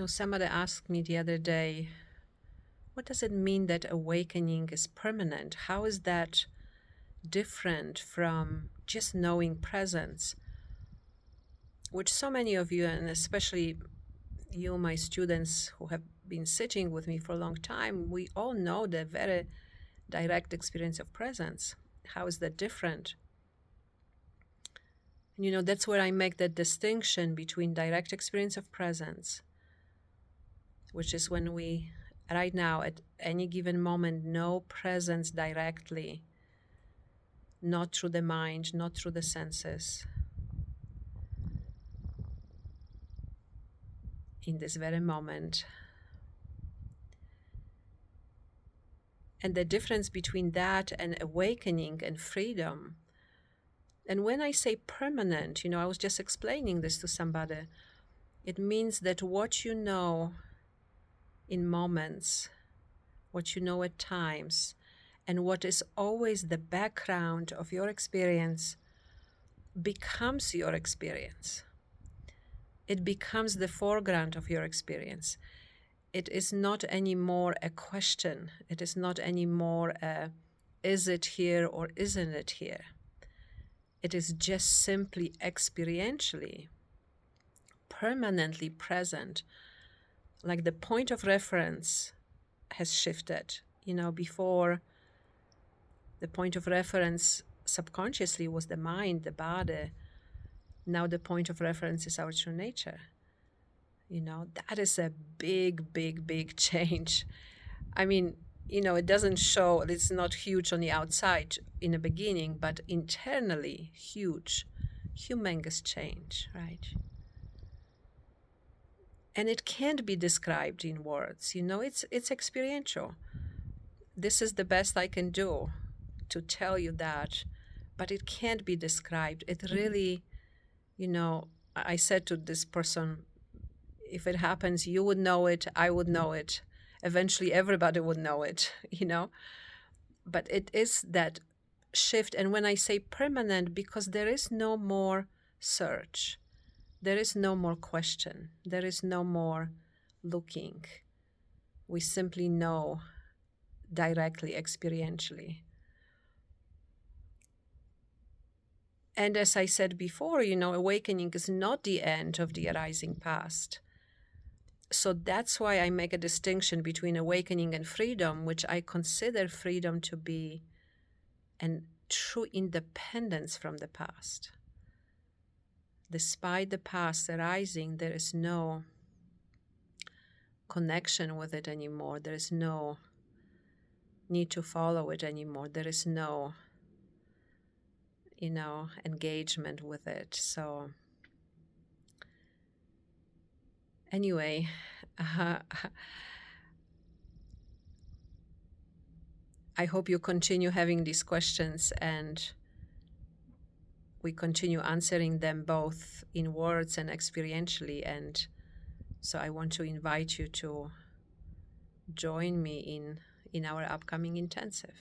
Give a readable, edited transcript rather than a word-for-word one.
Somebody asked me the other day, what does it mean that awakening is permanent? How is that different from just knowing presence? Which so many of you, and especially you, my students who have been sitting with me for a long time, we all know the very direct experience of presence. How is that different? And that's where I make that distinction between direct experience of presence, which is when we, right now, at any given moment, know presence directly, not through the mind, not through the senses, in this very moment. And the difference between that and awakening and freedom. And when I say permanent, I was just explaining this to somebody. It means that what you know in moments, what you know at times, and what is always the background of your experience becomes your experience. It becomes the foreground of your experience. It is not anymore a question. It is not anymore a, is it here or isn't it here? It is just simply experientially, permanently present. Like the point of reference has shifted. Before, the point of reference subconsciously was the mind, the body. Now the point of reference is our true nature. That is a big, big, big change. I mean, it doesn't show, it's not huge on the outside in the beginning, but internally huge, humongous change, right? And it can't be described in words. It's experiential. This is the best I can do to tell you that, but it can't be described. It really, I said to this person, if it happens, you would know it, I would know it. Eventually, everybody would know it, But it is that shift. And when I say permanent, because there is no more search, there is no more question, there is no more looking. We simply know directly, experientially. And as I said before, awakening is not the end of the arising past. So that's why I make a distinction between awakening and freedom, which I consider freedom to be a true independence from the past. Despite the past arising, there is no connection with it anymore. There is no need to follow it anymore. There is no, engagement with it. So anyway, I hope you continue having these questions and we continue answering them both in words and experientially. And so I want to invite you to join me in our upcoming intensive.